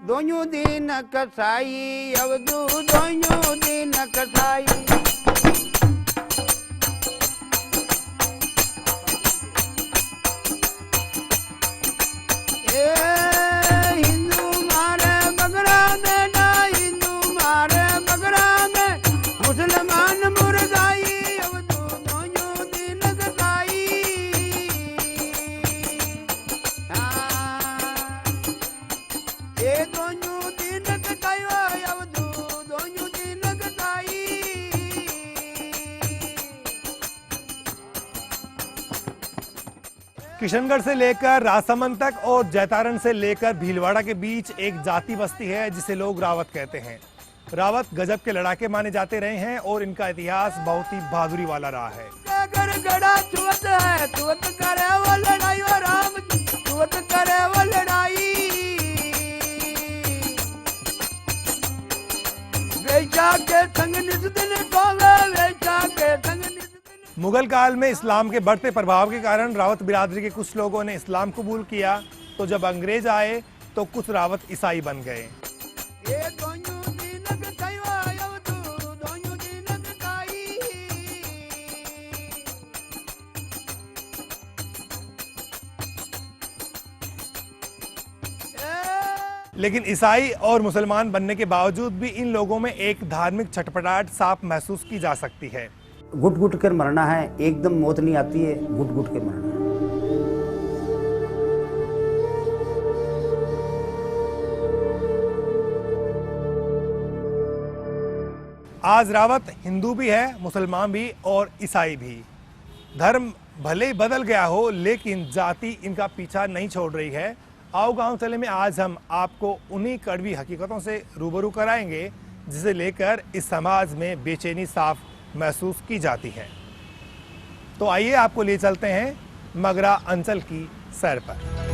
दोनों दिन कसाई अवधू दोनों दिन कसाई हिंदू मारे बगरा में ना हिंदू मारे बगरा में मुसलमान मुर्दाई अवधू दोनों दिन कसाई दोनों दिन कटाई अवधू दोनों दिन कटाई। किशनगढ़ से लेकर राजसमंद तक और जैतारण से लेकर भीलवाड़ा के बीच एक जाति बस्ती है जिसे लोग रावत कहते हैं। रावत गजब के लड़ाके माने जाते रहे हैं और इनका इतिहास बहुत ही बहादुरी वाला रहा है। मुगल काल में इस्लाम के बढ़ते प्रभाव के कारण रावत बिरादरी के कुछ लोगों ने इस्लाम कबूल किया, तो जब अंग्रेज आए तो कुछ रावत ईसाई बन गए। लेकिन ईसाई और मुसलमान बनने के बावजूद भी इन लोगों में एक धार्मिक छटपटाहट साफ महसूस की जा सकती है। घुट घुट कर मरना है, एकदम मौत नहीं आती है, घुट घुट कर मरना है। आज रावत हिंदू भी है, मुसलमान भी और ईसाई भी। धर्म भले ही बदल गया हो लेकिन जाति इनका पीछा नहीं छोड़ रही है। आओ गांव चले में आज हम आपको उन्हीं कड़वी हकीकतों से रूबरू कराएंगे जिसे लेकर इस समाज में बेचैनी साफ महसूस की जाती है। तो आइए आपको ले चलते हैं मगरा अंचल की सैर पर।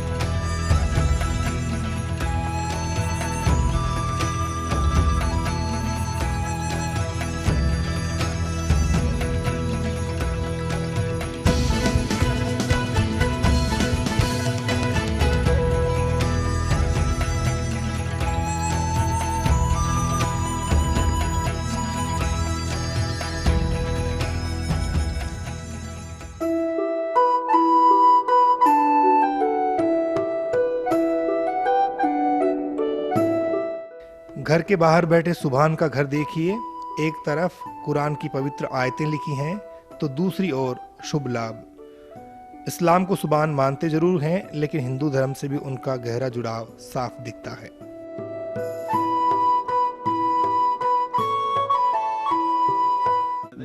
घर के बाहर बैठे सुभान का घर देखिए। एक तरफ कुरान की पवित्र आयतें लिखी हैं तो दूसरी ओर शुभ लाभ। इस्लाम को सुभान मानते जरूर हैं लेकिन हिंदू धर्म से भी उनका गहरा जुड़ाव साफ दिखता है।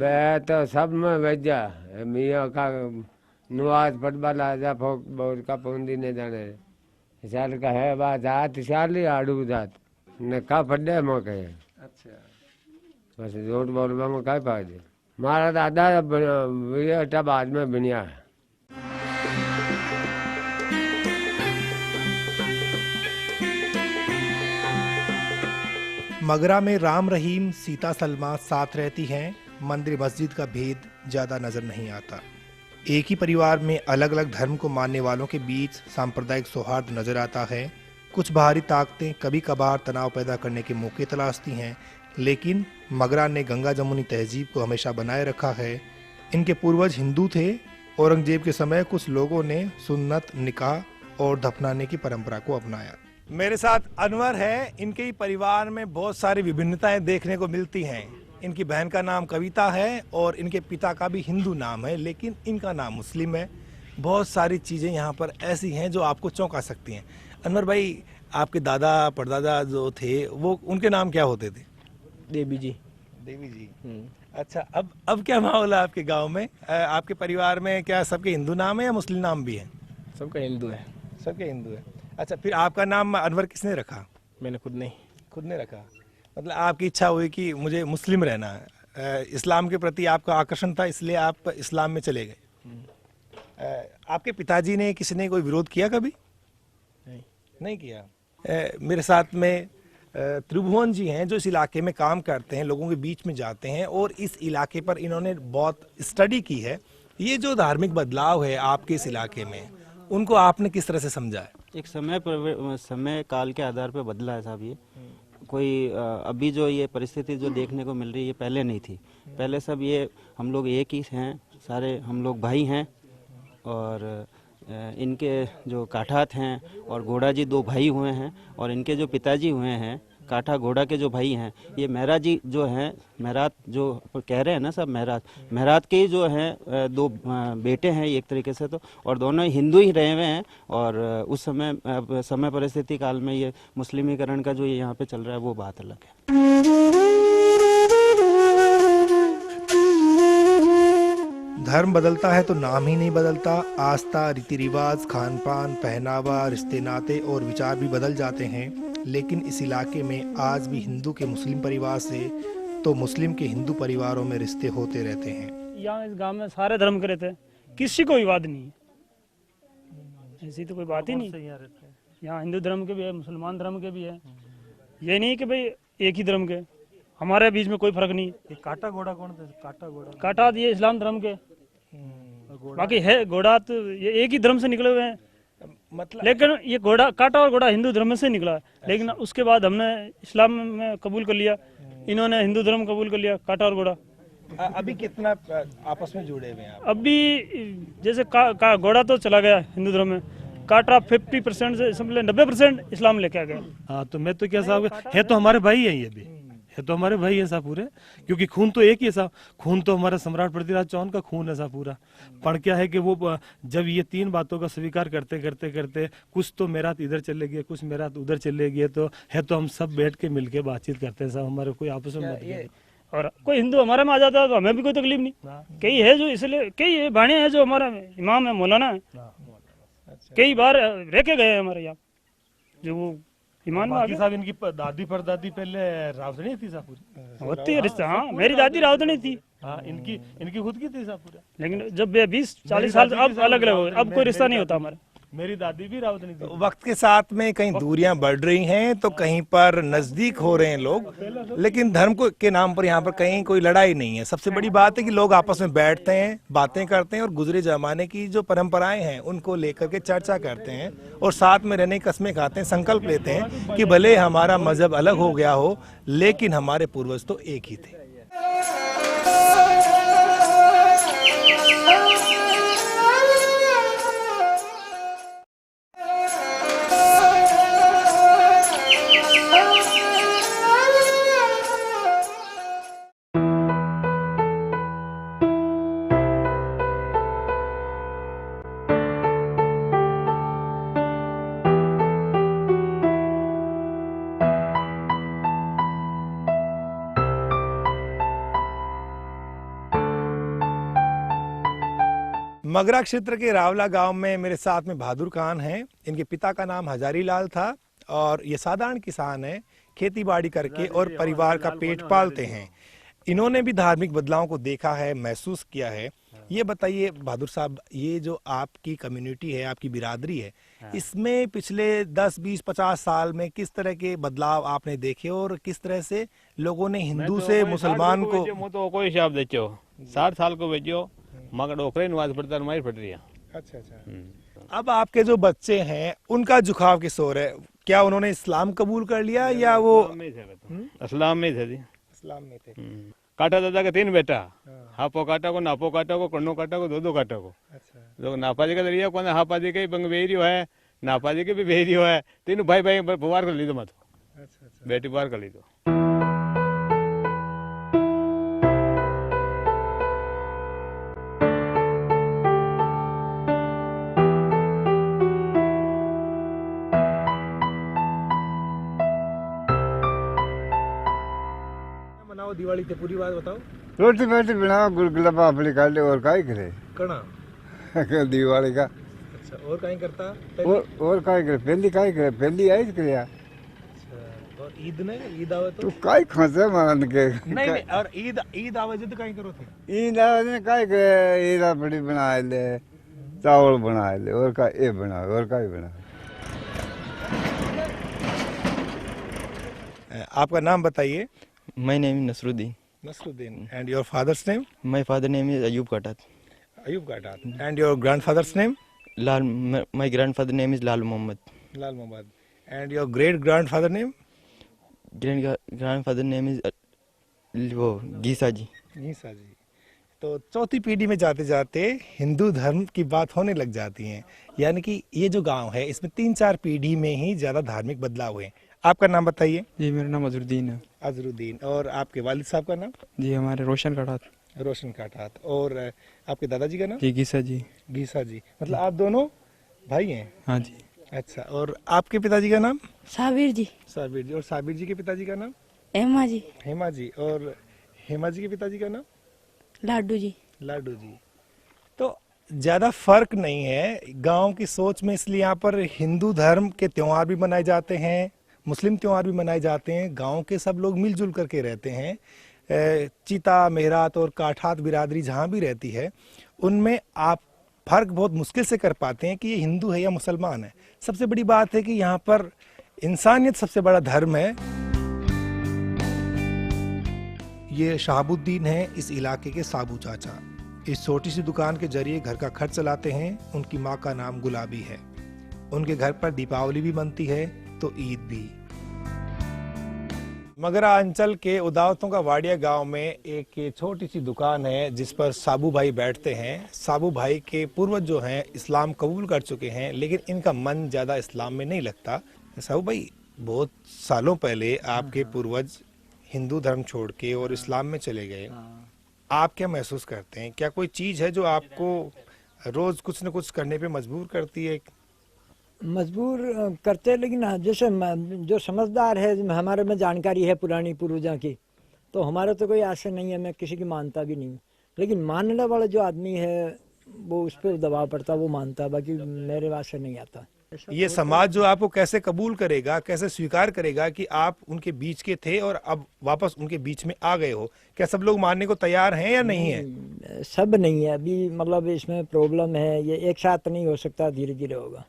मैं तो सब में भेजा मियाँ का नवाज पटवाला जा बहुत का पौंदी ने जाने साल का है बात हाथ साल ही आड़ू जात ने का पड़े मौके। अच्छा बस झूठ बोलवा में का फायदे। मारा दादा बेटा बाद में बनिया है। मगरा में राम रहीम सीता सलमा साथ रहती हैं। मंदिर मस्जिद का भेद ज्यादा नजर नहीं आता। एक ही परिवार में अलग अलग धर्म को मानने वालों के बीच सांप्रदायिक सौहार्द नजर आता है। कुछ बाहरी ताकतें कभी कभार तनाव पैदा करने के मौके तलाशती हैं, लेकिन मगरा ने गंगा जमुनी तहजीब को हमेशा बनाए रखा है। इनके पूर्वज हिंदू थे। औरंगजेब के समय कुछ लोगों ने सुन्नत, निकाह और दफनाने की परंपरा को अपनाया। मेरे साथ अनवर है। इनके ही परिवार में बहुत सारी विभिन्नताएं देखने को मिलती हैं। इनकी बहन का नाम कविता है और इनके पिता का भी हिंदू नाम है लेकिन इनका नाम मुस्लिम है। बहुत सारी चीज़ें यहाँ पर ऐसी हैं जो आपको चौंका सकती हैं। अनवर भाई, आपके दादा परदादा जो थे वो उनके नाम क्या होते थे? देवी जी। देवी जी। अच्छा, अब क्या माहौल है आपके गांव में? आपके परिवार में क्या सबके हिंदू नाम है या मुस्लिम नाम भी है? सबका हिंदू है। सबके हिंदू है। अच्छा, फिर आपका नाम अनवर किसने रखा? मैंने खुद ने रखा। मतलब आपकी इच्छा हुई कि मुझे मुस्लिम रहना है, इस्लाम के प्रति आपका आकर्षण था इसलिए आप इस्लाम में चले गए। आपके पिताजी ने किसी ने कोई विरोध किया कभी? नहीं। नहीं किया। मेरे साथ में त्रिभुवन जी हैं जो इस इलाके में काम करते हैं, लोगों के बीच में जाते हैं और इस इलाके पर इन्होंने बहुत स्टडी की है। ये जो धार्मिक बदलाव है आपके इस इलाके में, उनको आपने किस तरह से समझा है? एक समय काल के आधार पर बदला है साहब। ये कोई अभी जो ये परिस्थिति जो देखने को मिल रही है ये पहले नहीं थी। पहले सब ये हम लोग एक ही हैं, सारे हम लोग भाई हैं। और इनके जो काठात हैं और घोड़ा जी 2 भाई हुए हैं और इनके जो पिताजी हुए हैं काठा घोड़ा के जो भाई हैं, ये मेहरा जी जो हैं, मेहरात जो कह रहे हैं ना सब, मेहरात के ही जो हैं 2 बेटे हैं एक तरीके से तो, और दोनों हिंदू ही रहे हुए हैं। और उस समय परिस्थिति काल में ये मुस्लिमीकरण का जो ये यहाँ पे चल रहा है वो बात अलग है। धर्म बदलता है तो नाम ही नहीं बदलता, आस्था, रीति रिवाज, खान पान, पहनावा, रिश्ते नाते और विचार भी बदल जाते हैं। लेकिन इस इलाके में आज भी हिंदू के मुस्लिम परिवार से तो मुस्लिम के हिंदू परिवारों में रिश्ते होते रहते हैं। यहाँ इस गांव में सारे धर्म के रहते हैं, किसी को विवाद नहीं है, ऐसी तो कोई बात ही नहीं। यहाँ हिंदू धर्म के भी है, मुसलमान धर्म के भी है। ये नहीं कि भाई एक ही धर्म के, हमारे बीच में कोई फर्क नहीं है। काटा घोड़ा कौन था? काटा ये इस्लाम धर्म के, बाकी है घोड़ा तो ये एक ही धर्म से निकले हुए हैं। मतलब लेकिन ये घोड़ा काटा और घोड़ा हिंदू धर्म से निकला है। लेकिन उसके बाद हमने इस्लाम में कबूल कर लिया, इन्होंने हिंदू धर्म कबूल कर लिया, काटा और घोड़ा। अभी कितना आपस में जुड़े हुए हैं आप? अभी जैसे घोड़ा तो चला गया हिंदू धर्म में, काटा 50% से समझ 90% इस्लाम लेके आ गया। हाँ, तो मैं तो क्या साहब है तो हमारे भाई है, ये भी है तो हमारे भाई है साहब पूरे, क्योंकि खून तो एक ही है साहब। खून तो हमारा सम्राट पृथ्वीराज चौहान का खून है साहब पूरा। पर क्या है कि वो जब ये 3 बातों का स्वीकार करते करते करते कुछ तो मेरात इधर चले गए, कुछ मेरात उधर चले गए, तो है तो हम सब बैठ के मिलके बातचीत करते हैं साहब, हमारे कोई आपस में मतभेद। और कोई हिंदू हमारे में आ जाता है तो हमें भी कोई तकलीफ नहीं। कई है जो इसलिए, कई भाणे हैं जो हमारा इमाम है, मौलाना है, कई बार रह के गए हमारे यहाँ, जो वो ईमान में साहब इनकी दादी परदादी पहले रावतनी थी साहब पूरी, होती है रिश्ता। हाँ, मेरी दादी रावतनी थी। हाँ, इनकी खुद की थी साहब पूरा। लेकिन जब 20-40 साल अब अलग अलग हो गए, अब कोई रिश्ता नहीं होता हमारा। मेरी दादी भी रावतनी थी। वक्त के साथ में कहीं दूरियां बढ़ रही हैं तो कहीं पर नजदीक हो रहे हैं लोग, लेकिन धर्म को के नाम पर यहाँ पर कहीं कोई लड़ाई नहीं है। सबसे बड़ी बात है कि लोग आपस में बैठते हैं, बातें करते हैं और गुजरे जमाने की जो परंपराएं हैं उनको लेकर के चर्चा करते हैं और साथ में रहने की कस्में खाते हैं, संकल्प लेते हैं कि भले हमारा मजहब अलग हो गया हो लेकिन हमारे पूर्वज तो एक ही थे। मगरा क्षेत्र के रावला गांव में मेरे साथ में बहादुर खान हैं। इनके पिता का नाम हजारी लाल था और ये साधारण किसान है, खेती बाड़ी करके और परिवार का पेट पालते हैं। इन्होंने भी धार्मिक बदलावों को देखा है, महसूस किया है। ये बताइए बहादुर साहब, ये जो आपकी कम्युनिटी है, आपकी बिरादरी है, इसमें पिछले 10, 20, 50 साल में किस तरह के बदलाव आपने देखे और किस तरह से लोगों ने हिंदू से मुसलमान को? तो कोई हिसाब देखो 60 साल को बेचो मगर डोकरे नमाज पढ़ता मारी पड़ रही है। अच्छा। अब आपके जो बच्चे हैं उनका झुकाव किस ओर है? क्या उन्होंने इस्लाम कबूल कर लिया या वो इस्लाम में थे? इस्लाम में थे। काटा दादा के 3 बेटा, हापो काटा को, नापो काटा को, कन्नो काटा को, 2 काटा को। तो नापाजी का दरिया कौन हापाजी के बंग बेरियो है, नापाजी के भी बेरियो है। 3 भाई बार कर ली दो मत, बेटी बार कर ली दो। दिवाली ते पूरी बात बताओ। रोटी रोटी बनाओ, गुलगुला पापड़ी खा ले, और काई करे कणा दिवाली का। अच्छा, और काई करता? और काई करे? पहली काई करे? पहली आई करे। अच्छा, और ईद ने ईद आवे तो काई खसे मान के नहीं, और ईद आवे तो काई करो थे? ईद आवे ने काई करे? ईद अपनी बना ले, चावल बना ले, और का ए बना, और काई बना। आपका नाम बताइए। My name is Nasruddin. Nasruddin. And your father's name? My father name is Ayub Katat. Ayub Gadat. And your grandfather's name? My grandfather name is Lal Muhammad. Lal Muhammad. And your great grandfather name? Grandfather name is Gisa ji. Gisa ji. तो चौथी पीढ़ी में जाते जाते हिंदू धर्म की बात होने लग जाती है, यानी कि ये जो गांव है इसमें 3-4 पीढ़ी में ही ज्यादा धार्मिक बदलाव हुए। आपका नाम बताइए। जी मेरा नाम अजरुद्दीन है। अजरुद्दीन। और आपके वालिद साहब का नाम? जी हमारे रोशन काठात। रोशन काठात। और आपके दादाजी का नाम? जी गीसा जी। गीसा जी। मतलब आप दोनों भाई हैं? हाँ जी। अच्छा। और आपके पिताजी का नाम? साबिर जी। साबिर जी। और साबिर जी के पिताजी का नाम? हेमा जी। हेमा जी। और हेमा जी के पिताजी का नाम? लाडू जी। लाडू जी। तो ज्यादा फर्क नहीं है गांव की सोच में, इसलिए यहाँ पर हिंदू धर्म के त्योहार भी मनाए जाते हैं, मुस्लिम त्योहार भी मनाए जाते हैं। गांव के सब लोग मिलजुल करके रहते हैं। चीता, मेहरात और काठात बिरादरी जहाँ भी रहती है उनमें आप फर्क बहुत मुश्किल से कर पाते हैं कि ये हिंदू है या मुसलमान है। सबसे बड़ी बात है कि यहाँ पर इंसानियत सबसे बड़ा धर्म है। ये शहाबुद्दीन है इस इलाके के साबू चाचा। इस छोटी सी दुकान के जरिए घर का खर्च चलाते हैं। उनकी माँ का नाम गुलाबी है। उनके घर पर दीपावली भी बनती है तो ईद भी। मगरा अंचल के उदावतों का वाडिया गांव में एक छोटी सी दुकान है जिस पर साबू भाई बैठते हैं। साबू भाई के पूर्वज जो हैं इस्लाम कबूल कर चुके हैं, लेकिन इनका मन ज्यादा इस्लाम में नहीं लगता। साबू भाई, बहुत सालों पहले आपके पूर्वज हिंदू धर्म छोड़ के और इस्लाम में चले गए। आप क्या महसूस करते हैं? क्या कोई चीज है जो आपको रोज कुछ न कुछ करने पे मजबूर करती है? मजबूर करते, लेकिन जैसे जो समझदार है, हमारे में जानकारी है पुरानी पूर्वजों की, तो हमारा तो कोई आशा नहीं है। मैं किसी की मानता भी नहीं, लेकिन मानने वाला जो आदमी है वो उस पर दबाव पड़ता, वो मानता, बाकी मेरे आशा नहीं आता। ये समाज जो आपको कैसे कबूल करेगा, कैसे स्वीकार करेगा कि आप उनके बीच के थे और अब वापस उनके बीच में आ गए हो? क्या सब लोग मानने को तैयार हैं या नहीं है? सब नहीं है अभी, मतलब इसमें प्रॉब्लम है। ये एक साथ नहीं हो सकता, धीरे धीरे होगा।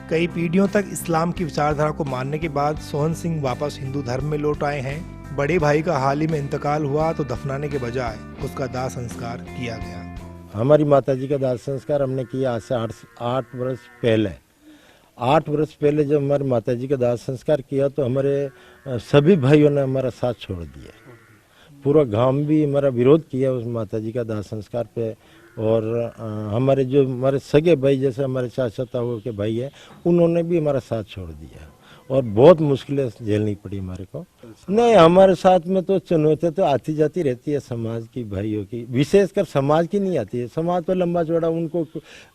कई पीढ़ियों तक इस्लाम की विचारधारा को मानने के बाद सोहन सिंह वापस हिंदू धर्म में लौट आए हैं। बड़े भाई का हाल ही में इंतकाल हुआ तो दफनाने के बजाय उसका दाह संस्कार किया गया। हमारी माताजी का दाह संस्कार हमने किया आज से 8 वर्ष पहले। 8 वर्ष पहले जब हमारी माताजी का दाह संस्कार किया तो हमारे सभी भाइयों ने हमारा साथ छोड़ दिया। पूरा गांव भी हमारा विरोध किया उस माताजी का दाह संस्कार पे। और हमारे सगे भाई, जैसे हमारे चाचा ताऊ के भाई है, उन्होंने भी हमारा साथ छोड़ दिया और बहुत मुश्किलें झेलनी पड़ी हमारे को। नहीं, हमारे साथ में तो चुनौतियाँ तो आती जाती रहती है समाज की, भाइयों की, विशेषकर समाज की नहीं आती है। समाज तो लंबा चौड़ा, उनको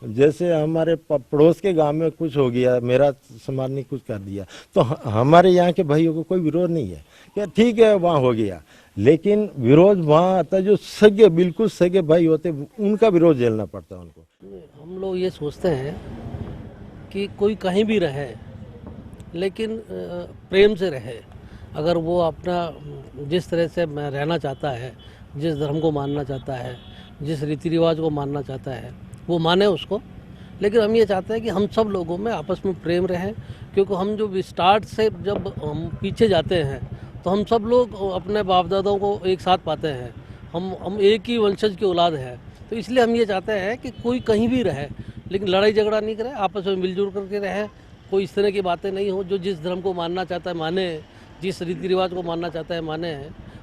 जैसे हमारे पड़ोस के गांव में कुछ हो गया, मेरा समाज ने कुछ कर दिया, तो हमारे यहाँ के भाइयों को कोई विरोध नहीं है कि ठीक है वहाँ हो गया। लेकिन विरोध वहाँ आता जो सगे, बिल्कुल सगे भाई होते, उनका विरोध झेलना पड़ता है उनको। हम लोग ये सोचते हैं कि कोई कहीं भी रहे लेकिन प्रेम से रहे। अगर वो अपना जिस तरह से रहना चाहता है, जिस धर्म को मानना चाहता है, जिस रीति रिवाज को मानना चाहता है, वो माने उसको। लेकिन हम ये चाहते हैं कि हम सब लोगों में आपस में प्रेम रहे, क्योंकि हम जो स्टार्ट से जब हम पीछे जाते हैं तो हम सब लोग अपने बाप दादाओं को एक साथ पाते हैं। हम एक ही वंशज की औलाद है, तो इसलिए हम ये चाहते हैं कि कोई कहीं भी रहे लेकिन लड़ाई झगड़ा नहीं करे, आपस में मिलजुल करके रहे। कोई इस तरह की बातें नहीं हो। जो जिस धर्म को मानना चाहता है माने, जिस रीति रिवाज को मानना चाहता है माने।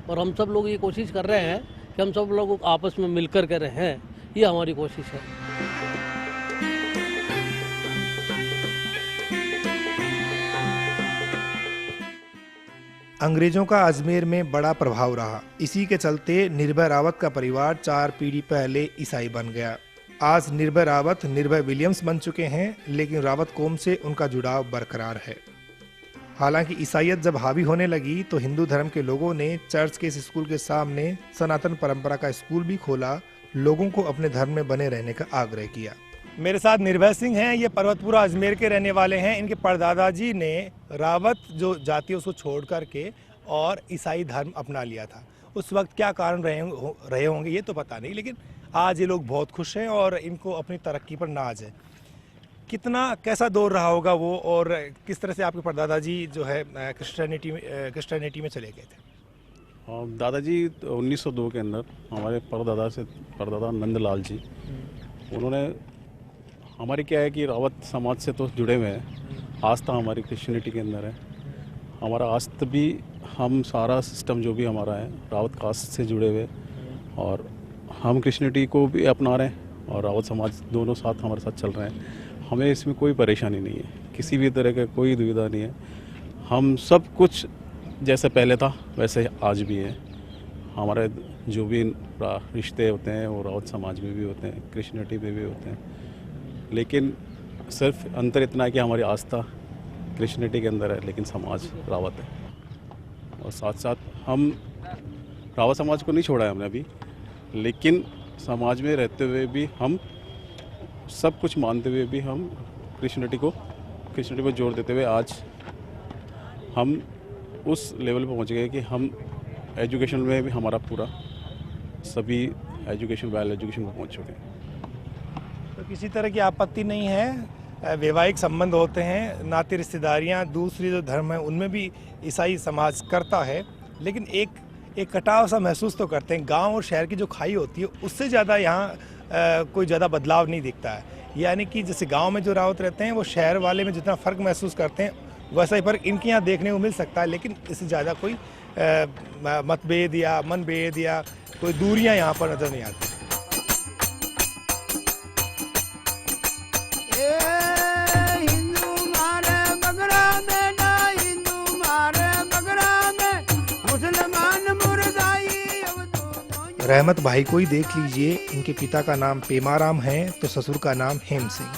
और हम सब लोग ये कोशिश कर रहे हैं कि हम सब लोग आपस में मिलकर के रहें, ये हमारी कोशिश है। अंग्रेजों का अजमेर में बड़ा प्रभाव रहा। इसी के चलते निर्भय रावत का परिवार 4 पीढ़ी पहले ईसाई बन गया। आज निर्भय रावत निर्भय विलियम्स बन चुके हैं, लेकिन रावत कौम से उनका जुड़ाव बरकरार है। हालांकि ईसाईयत जब हावी होने लगी तो हिंदू धर्म के लोगों ने चर्च के इस स्कूल के सामने सनातन परंपरा का स्कूल भी खोला, लोगों को अपने धर्म में बने रहने का आग्रह किया। मेरे साथ निर्भय सिंह हैं, ये पर्वतपुरा अजमेर के रहने वाले हैं। इनके परदादाजी ने रावत जो जाति उसको छोड़ करके और ईसाई धर्म अपना लिया था। उस वक्त क्या कारण रहे होंगे ये तो पता नहीं, लेकिन आज ये लोग बहुत खुश हैं और इनको अपनी तरक्की पर नाज है। कितना कैसा दौर रहा होगा वो, और किस तरह से आपके परदादाजी जो है क्रिश्चियनिटी में चले गए थे? दादाजी 1902 के अंदर हमारे परदादा नंदलाल जी, उन्होंने हमारी क्या है कि रावत समाज से तो जुड़े हुए हैं, आस्था हमारी क्रिश्चियनिटी के अंदर है। हमारा आस्था भी, हम सारा सिस्टम जो भी हमारा है रावत कास्ट से जुड़े हुए, और हम क्रिश्चियनिटी को भी अपना रहे हैं और रावत समाज दोनों साथ हमारे साथ चल रहे हैं। हमें इसमें कोई परेशानी नहीं है, किसी भी तरह का कोई दुविधा नहीं है। हम सब कुछ जैसे पहले था वैसे आज भी है। हमारे जो भी रिश्ते होते हैं वो रावत समाज में भी होते हैं, क्रिश्चियनिटी में भी होते हैं, लेकिन सिर्फ अंतर इतना है कि हमारी आस्था क्रिश्चियनिटी के अंदर है लेकिन समाज रावत है। और साथ साथ हम रावत समाज को नहीं छोड़ा है हमने अभी, लेकिन समाज में रहते हुए भी हम सब कुछ मानते हुए भी हम क्रिश्चियनिटी को जोर देते हुए आज हम उस लेवल पर पहुंच गए कि हम एजुकेशन में भी हमारा पूरा सभी एजुकेशन वेल एजुकेशन में पहुंच चुके हैं। तो किसी तरह की आपत्ति नहीं है। वैवाहिक संबंध होते हैं, नाते रिश्तेदारियां, दूसरी जो धर्म है उनमें भी ईसाई समाज करता है, लेकिन एक कटाव सा महसूस तो करते हैं। गांव और शहर की जो खाई होती है उससे ज़्यादा यहाँ कोई ज़्यादा बदलाव नहीं दिखता है। यानी कि जैसे गांव में जो रावत रहते हैं वो शहर वाले में जितना फ़र्क महसूस करते हैं वैसा ही फ़र्क इनके यहाँ देखने को मिल सकता है, लेकिन इससे ज़्यादा कोई मतभेद या मनभेद या कोई दूरियां यहाँ पर नज़र नहीं आती। रहमत भाई को ही देख लीजिए, इनके पिता का नाम पेमाराम है तो ससुर का नाम हेम सिंह।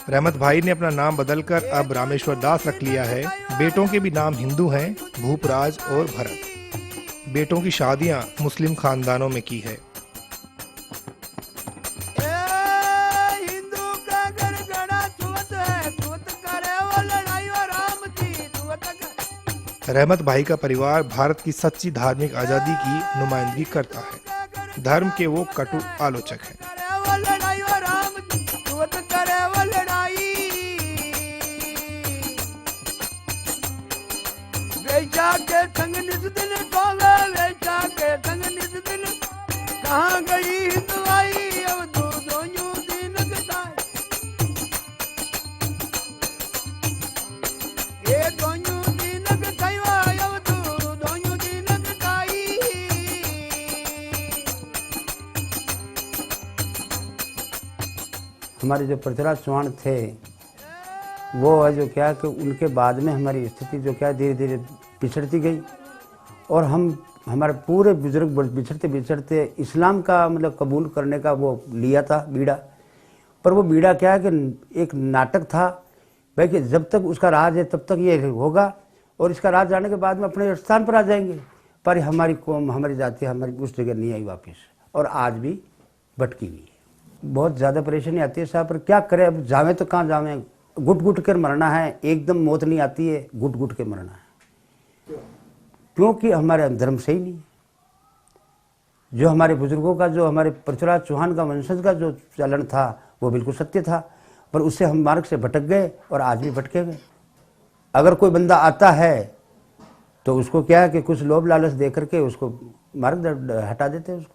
रहमत भाई ने अपना नाम बदलकर अब रामेश्वर दास रख लिया है। बेटों के भी नाम हिंदू हैं, भूपराज और भरत। बेटों की शादियां मुस्लिम खानदानों में की है। रहमत भाई का परिवार भारत की सच्ची धार्मिक आज़ादी की नुमाइंदगी करता है। धर्म के वो कटु आलोचक हैं। कहाँ गई हिंदवाई अब दोनों दिन ये दोनों दिन हमारे जो पृथ्वीराज चौहान थे वो है जो क्या कि उनके बाद में हमारी स्थिति जो क्या धीरे धीरे पिछड़ती गई, और हमारे पूरे बुजुर्ग बिछड़ते बिछड़ते इस्लाम का मतलब कबूल करने का वो लिया था बीड़ा। पर वो बीड़ा क्या है कि एक नाटक था भाई कि जब तक उसका राज है तब तक ये होगा, और इसका राज जाने के बाद में अपने स्थान पर आ जाएंगे। पर हमारी कौम, हमारी जाति हमारी उस जगह नहीं आई वापस, और आज भी भटकी हुई है। बहुत ज़्यादा परेशानी आती है साहब, पर क्या करें, अब जावे तो कहाँ जावे, घुट घुट कर मरना है, एकदम मौत नहीं आती है, घुट घुट के मरना है, क्योंकि हमारे धर्म सही नहीं है। जो हमारे बुजुर्गों का, जो हमारे पृथ्वीराज चौहान का वंशज का जो चलन था वो बिल्कुल सत्य था, पर उससे हम मार्ग से भटक गए और आज भी भटके गए। अगर कोई बंदा आता है तो उसको क्या है कि कुछ लोभ लालच दे करके उसको मार्ग हटा देते हैं उसको।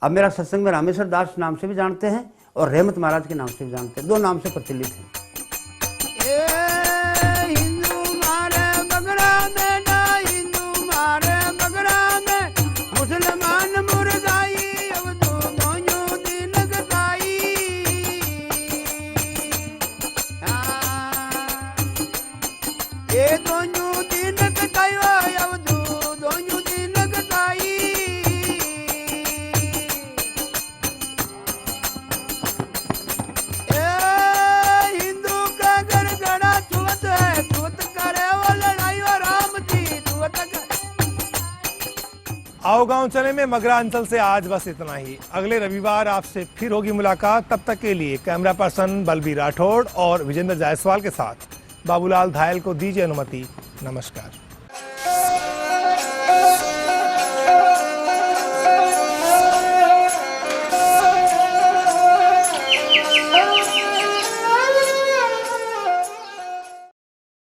अब मेरा सत्संग में रामेश्वर दास नाम से भी जानते हैं और रहमत महाराज के नाम से भी जानते हैं, दो नाम से प्रचलित हैं। ये दोनों दिन कटाई आओ गांव चले में मगरा अंचल से आज बस इतना ही। अगले रविवार आपसे फिर होगी मुलाकात। तब तक के लिए कैमरा पर्सन बलबीर राठौड़ और विजेंद्र जायसवाल के साथ बाबूलाल धायल को दीजिए अनुमति। नमस्कार।